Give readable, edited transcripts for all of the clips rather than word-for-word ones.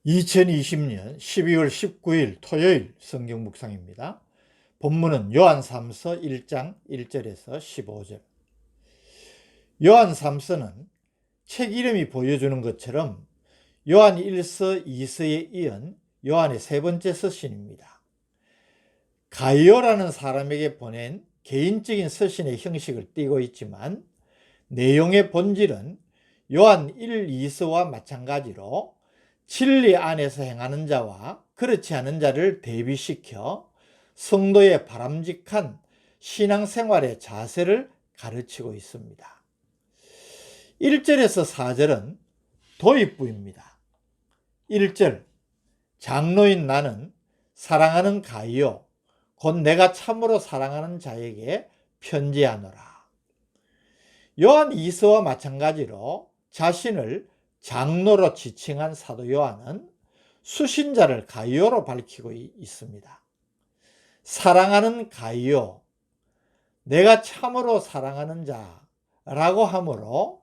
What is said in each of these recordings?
2020년 12월 19일 토요일 성경 묵상입니다. 본문은 요한 3서 1장 1절에서 15절. 요한 3서는 책 이름이 보여주는 것처럼 요한 1서 2서에 이은 요한의 세 번째 서신입니다. 가이오라는 사람에게 보낸 개인적인 서신의 형식을 띠고 있지만 내용의 본질은 요한 1, 2서와 마찬가지로 진리 안에서 행하는 자와 그렇지 않은 자를 대비시켜 성도의 바람직한 신앙생활의 자세를 가르치고 있습니다. 1절에서 4절은 도입부입니다. 1절, 장로인 나는 사랑하는 가이오 곧 내가 참으로 사랑하는 자에게 편지하노라. 요한 2서와 마찬가지로 자신을 장로로 지칭한 사도 요한은 수신자를 가이오로 밝히고 있습니다. 사랑하는 가이오, 내가 참으로 사랑하는 자라고 하므로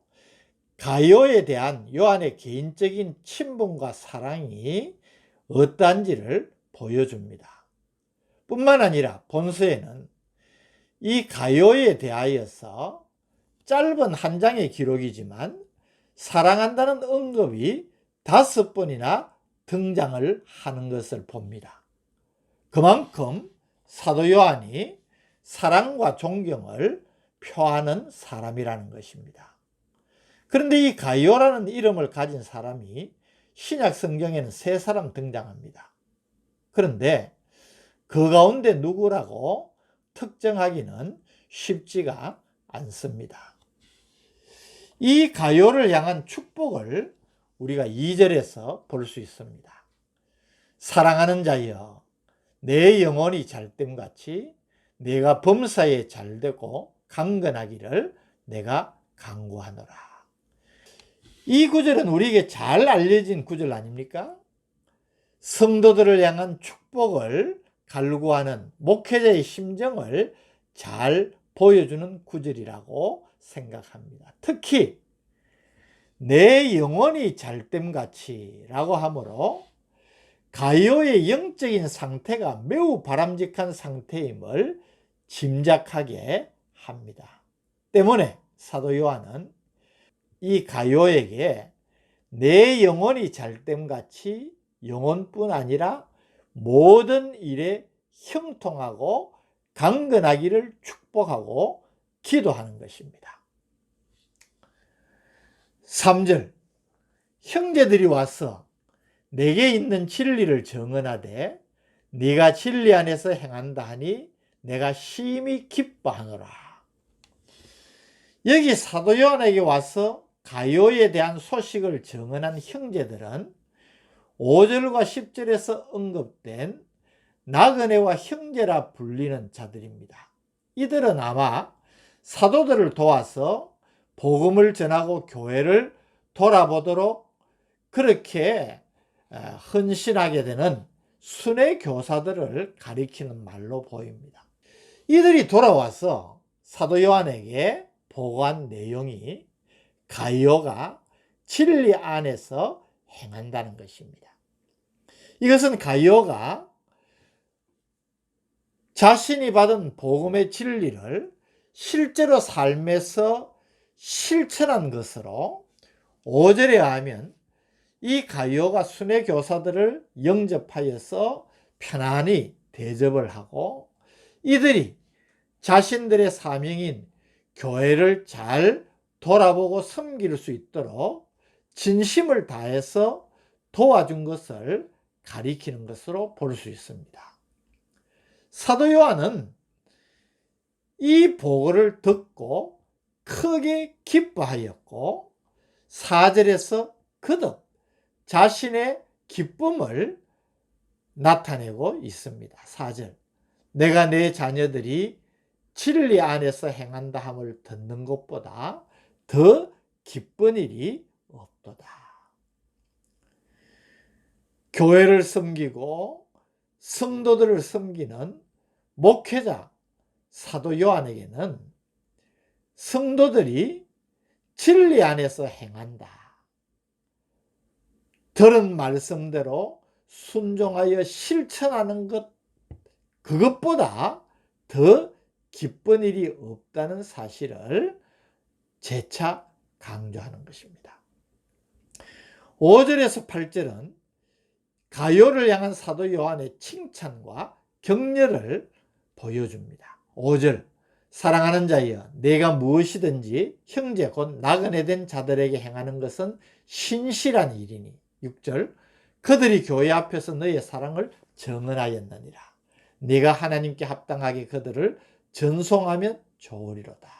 가이오에 대한 요한의 개인적인 친분과 사랑이 어떠한지를 보여줍니다. 뿐만 아니라 본서에는 이 가이오에 대하여서 짧은 한 장의 기록이지만 사랑한다는 언급이 5번이나 등장을 하는 것을 봅니다. 그만큼 사도 요한이 사랑과 존경을 표하는 사람이라는 것입니다. 그런데 이 가이오라는 이름을 가진 사람이 신약 성경에는 3사람 등장합니다. 그런데 그 가운데 누구라고 특정하기는 쉽지가 않습니다. 이 가이오를 향한 축복을 우리가 2절에서 볼 수 있습니다. 사랑하는 자여, 내 영혼이 잘됨같이 내가 범사에 잘되고 강건하기를 내가 간구하노라. 이 구절은 우리에게 잘 알려진 구절 아닙니까? 성도들을 향한 축복을 갈구하는 목회자의 심정을 잘 보여주는 구절이라고 생각합니다. 특히 내 영혼이 잘됨같이 라고 하므로 가이오의 영적인 상태가 매우 바람직한 상태임을 짐작하게 합니다. 때문에 사도 요한은 이 가이오에게 내 영혼이 잘됨같이 영혼뿐 아니라 모든 일에 형통하고 강건하기를 축복하고 기도하는 것입니다. 3절, 형제들이 와서 내게 있는 진리를 정언하되 네가 진리 안에서 행한다 하니 내가 심히 기뻐하노라. 여기 사도 요한에게 와서 가이오에 대한 소식을 정언한 형제들은 5절과 10절에서 언급된 나그네와 형제라 불리는 자들입니다. 이들은 아마 사도들을 도와서 복음을 전하고 교회를 돌아보도록 그렇게 헌신하게 되는 순회 교사들을 가리키는 말로 보입니다. 이들이 돌아와서 사도 요한에게 보고한 내용이 가이오가 진리 안에서 행한다는 것입니다. 이것은 가이오가 자신이 받은 복음의 진리를 실제로 삶에서 실천한 것으로 5절에 하면 이 가이오가 순회 교사들을 영접하여서 편안히 대접을 하고 이들이 자신들의 사명인 교회를 잘 돌아보고 섬길 수 있도록 진심을 다해서 도와준 것을 가리키는 것으로 볼 수 있습니다. 사도 요한은 이 보고를 듣고 크게 기뻐하였고 4절에서 거듭 자신의 기쁨을 나타내고 있습니다. 4절, 내가 내 자녀들이 진리 안에서 행한다 함을 듣는 것보다 더 기쁜 일이 없도다. 교회를 섬기고 성도들을 섬기는 목회자 사도 요한에게는 성도들이 진리 안에서 행한다, 들은 말씀대로 순종하여 실천하는 것, 그것보다 더 기쁜 일이 없다는 사실을 재차 강조하는 것입니다. 5절에서 8절은 가룟을 향한 사도 요한의 칭찬과 격려를 보여줍니다. 5절, 사랑하는 자여, 내가 무엇이든지 형제 곧 나그네 된 자들에게 행하는 것은 신실한 일이니. 6절, 그들이 교회 앞에서 너의 사랑을 증언하였느니라. 네가 하나님께 합당하게 그들을 전송하면 좋으리로다.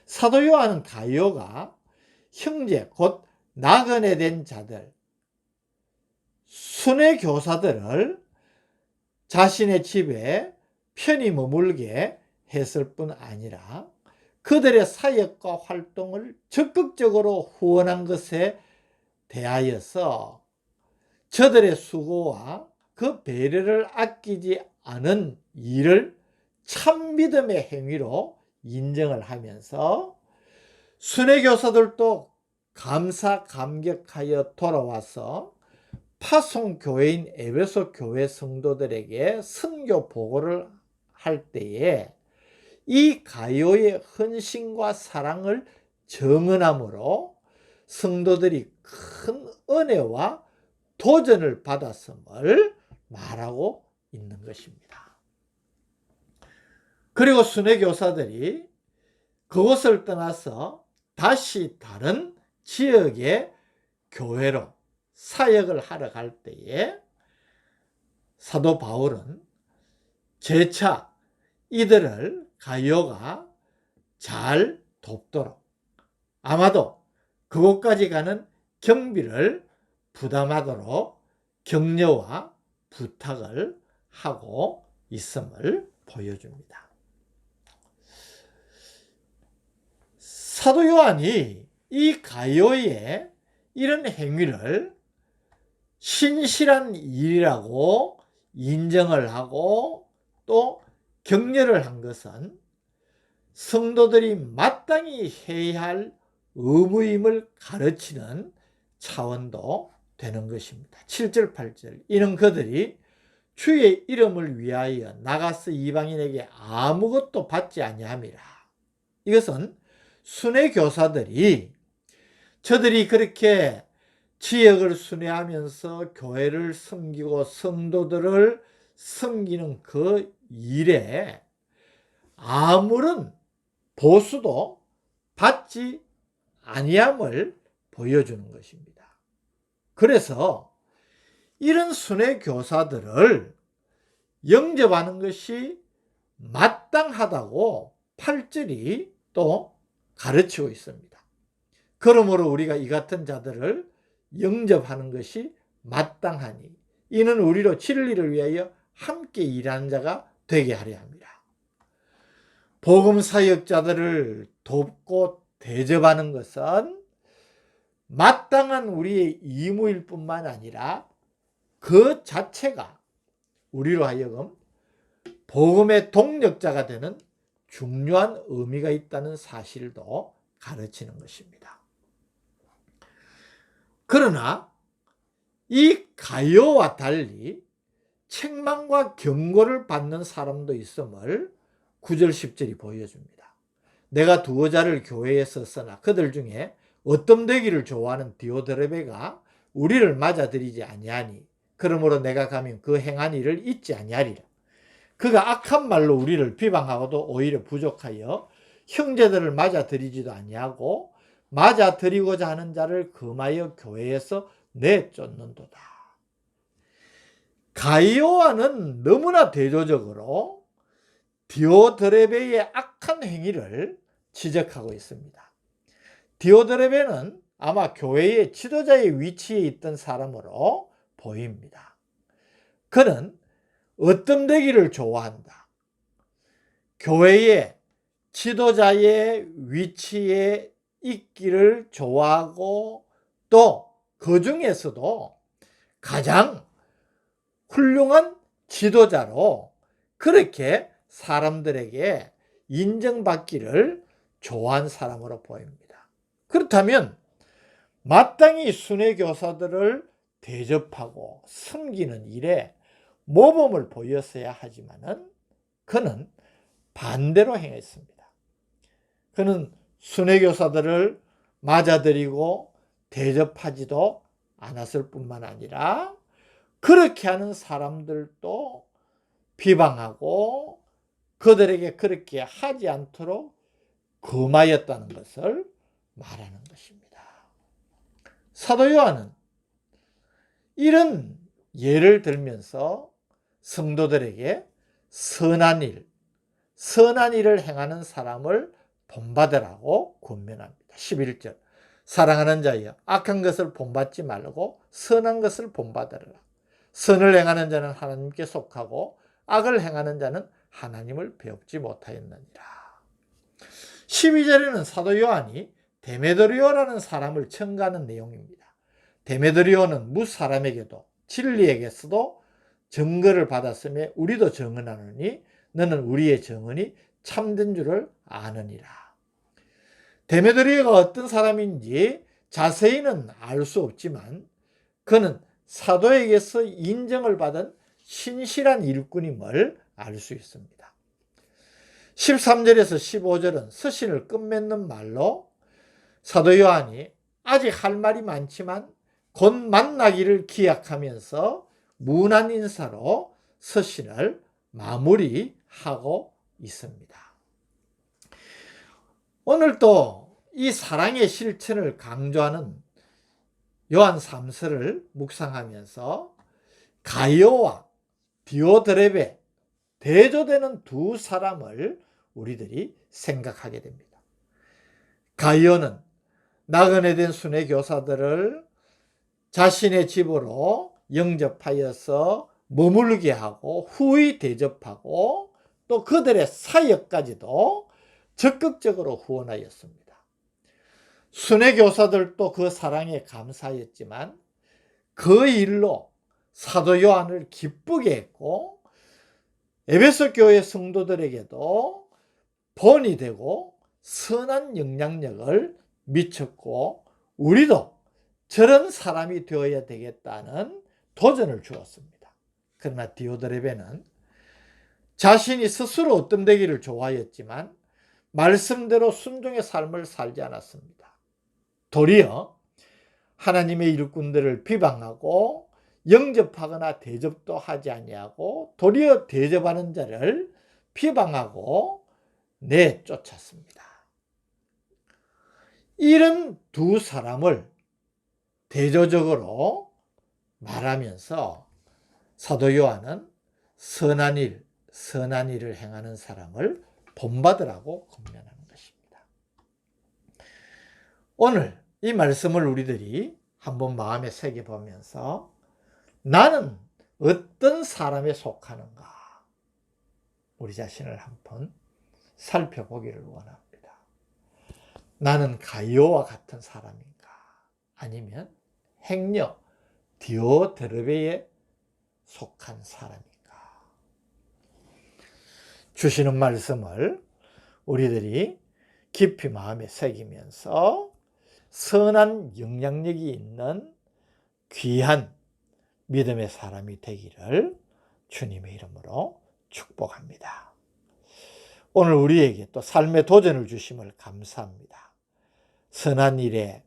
사도 요한은 가룟가 형제 곧 나그네 된 자들, 순회 교사들을 자신의 집에 편히 머물게 했을 뿐 아니라 그들의 사역과 활동을 적극적으로 후원한 것에 대하여서 저들의 수고와 그 배려를 아끼지 않은 일을 참믿음의 행위로 인정을 하면서 순회 교사들도 감사 감격하여 돌아와서 파송 교회인 에베소 교회 성도들에게 선교 보고를 할 때에 이 가룟의 헌신과 사랑을 증언함으로 성도들이 큰 은혜와 도전을 받았음을 말하고 있는 것입니다. 그리고 순회 교사들이 그곳을 떠나서 다시 다른 지역의 교회로 사역을 하러 갈 때에 사도 바울은 재차 이들을 가룟가 잘 돕도록, 아마도 그곳까지 가는 경비를 부담하도록 격려와 부탁을 하고 있음을 보여줍니다. 사도 요한이 이 가룟의 이런 행위를 신실한 일이라고 인정을 하고 또 격려를 한 것은 성도들이 마땅히 해야 할 의무임을 가르치는 차원도 되는 것입니다. 7절 8절, 이는 그들이 주의 이름을 위하여 나가서 이방인에게 아무것도 받지 아니함이라. 이것은 순회 교사들이 저들이 그렇게 지역을 순회하면서 교회를 섬기고 성도들을 섬기는 그 일에 아무런 보수도 받지 아니함을 보여주는 것입니다. 그래서 이런 순회 교사들을 영접하는 것이 마땅하다고 8절이 또 가르치고 있습니다. 그러므로 우리가 이 같은 자들을 영접하는 것이 마땅하니 이는 우리로 진리를 위하여 함께 일하는 자가 되게 하려 합니다. 복음 사역자들을 돕고 대접하는 것은 마땅한 우리의 의무일 뿐만 아니라 그 자체가 우리로 하여금 복음의 동력자가 되는 중요한 의미가 있다는 사실도 가르치는 것입니다. 그러나 이 가룟와 달리 책망과 경고를 받는 사람도 있음을 9절 10절이 보여줍니다. 내가 두어 자를 교회에 썼으나 그들 중에 어떤 되기를 좋아하는 디오드레베가 우리를 맞아들이지 아니하니 그러므로 내가 가면 그 행한 일을 잊지 아니하리라. 그가 악한 말로 우리를 비방하고도 오히려 부족하여 형제들을 맞아들이지도 아니하고 맞아들이고자 하는 자를 금하여 교회에서 내쫓는도다. 가룟와는 너무나 대조적으로 디오드레베의 악한 행위를 지적하고 있습니다. 디오드레베는 아마 교회의 지도자의 위치에 있던 사람으로 보입니다. 그는 어뜸되기를 좋아한다. 교회의 지도자의 위치에 있기를 좋아하고 또 그 중에서도 가장 훌륭한 지도자로 그렇게 사람들에게 인정받기를 좋아한 사람으로 보입니다. 그렇다면 마땅히 순회 교사들을 대접하고 섬기는 일에 모범을 보였어야 하지만은 그는 반대로 행했습니다. 그는 순회 교사들을 맞아들이고 대접하지도 않았을 뿐만 아니라 그렇게 하는 사람들도 비방하고 그들에게 그렇게 하지 않도록 금하였다는 것을 말하는 것입니다. 사도 요한은 이런 예를 들면서 성도들에게 선한 일을 행하는 사람을 본받으라고 권면합니다. 11절 사랑하는 자여 악한 것을 본받지 말고 선한 것을 본받으라. 선을 행하는 자는 하나님께 속하고 악을 행하는 자는 하나님을 배웁지 못하였느니라. 12절에는 사도 요한이 데메드리오라는 사람을 청구하는 내용입니다. 데메드리오는 무 사람에게도 진리에게서도 증거를 받았으며 우리도 증언하노니 너는 우리의 증언이 참된 줄을 아느니라. 데메드리오가 어떤 사람인지 자세히는 알 수 없지만 그는 사도에게서 인정을 받은 신실한 일꾼임을 알 수 있습니다. 13절에서 15절은 서신을 끝맺는 말로 사도 요한이 아직 할 말이 많지만 곧 만나기를 기약하면서 무난 인사로 서신을 마무리하고 있습니다. 오늘도 이 사랑의 실천을 강조하는 요한 3서를 묵상하면서 가이오와 디오드레베 대조되는 두 사람을 우리들이 생각하게 됩니다. 가이오는 나그네 된 순회 교사들을 자신의 집으로 영접하여서 머물게 하고 후히 대접하고 또 그들의 사역까지도 적극적으로 후원하였습니다. 순회 교사들도 그 사랑에 감사하였지만 그 일로 사도 요한을 기쁘게 했고 에베소 교회 성도들에게도 본이 되고 선한 영향력을 미쳤고 우리도 저런 사람이 되어야 되겠다는 도전을 주었습니다. 그러나 디오드레베는 자신이 스스로 어떤 되기를 좋아했지만 말씀대로 순종의 삶을 살지 않았습니다. 도리어 하나님의 일꾼들을 비방하고 영접하거나 대접도 하지 아니하고 도리어 대접하는 자를 비방하고 내쫓았습니다. 이런 두 사람을 대조적으로 말하면서 사도 요한은 선한 일을 행하는 사람을 본받으라고 권면하는 것입니다. 오늘 이 말씀을 우리들이 한번 마음에 새겨보면서 나는 어떤 사람에 속하는가 우리 자신을 한번 살펴보기를 원합니다. 나는 가이오와 같은 사람인가 아니면 행녀 디오드레베에 속한 사람인가. 주시는 말씀을 우리들이 깊이 마음에 새기면서 선한 영향력이 있는 귀한 믿음의 사람이 되기를 주님의 이름으로 축복합니다. 오늘 우리에게 또 삶의 도전을 주심을 감사합니다. 선한 일에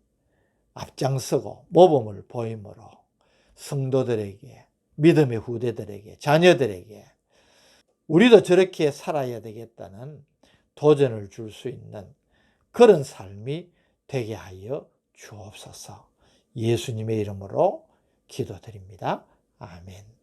앞장서고 모범을 보임으로 성도들에게 믿음의 후대들에게 자녀들에게 우리도 저렇게 살아야 되겠다는 도전을 줄 수 있는 그런 삶이 되게 하여 주옵소서. 예수님의 이름으로 기도드립니다. 아멘.